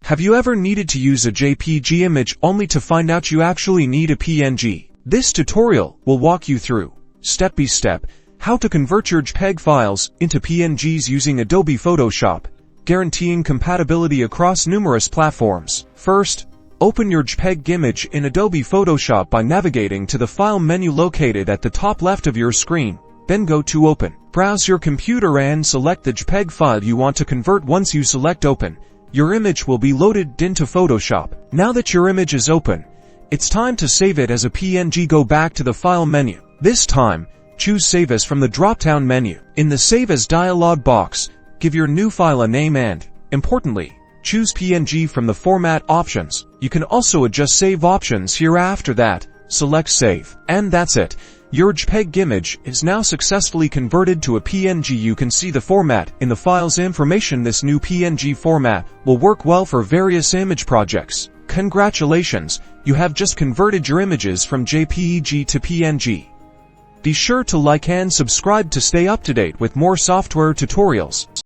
Have you ever needed to use a JPG image only to find out you actually need a PNG? This tutorial will walk you through, step by step, how to convert your JPEG files into PNGs using Adobe Photoshop, guaranteeing compatibility across numerous platforms. First, open your JPEG image in Adobe Photoshop by navigating to the File menu located at the top left of your screen. Then go to Open. Browse your computer and select the JPEG file you want to convert. Once you select Open, your image will be loaded into Photoshop. Now that your image is open, it's time to save it as a PNG. Go back to the File menu. This time, choose Save As from the drop-down menu. In the Save As dialog box, give your new file a name and, importantly, choose PNG from the Format options. You can also adjust save options here. After that, select Save. And that's it. Your JPEG image is now successfully converted to a PNG. You can see the format in the file's information. This new PNG format will work well for various image projects. Congratulations, you have just converted your images from JPEG to PNG. Be sure to like and subscribe to stay up to date with more software tutorials.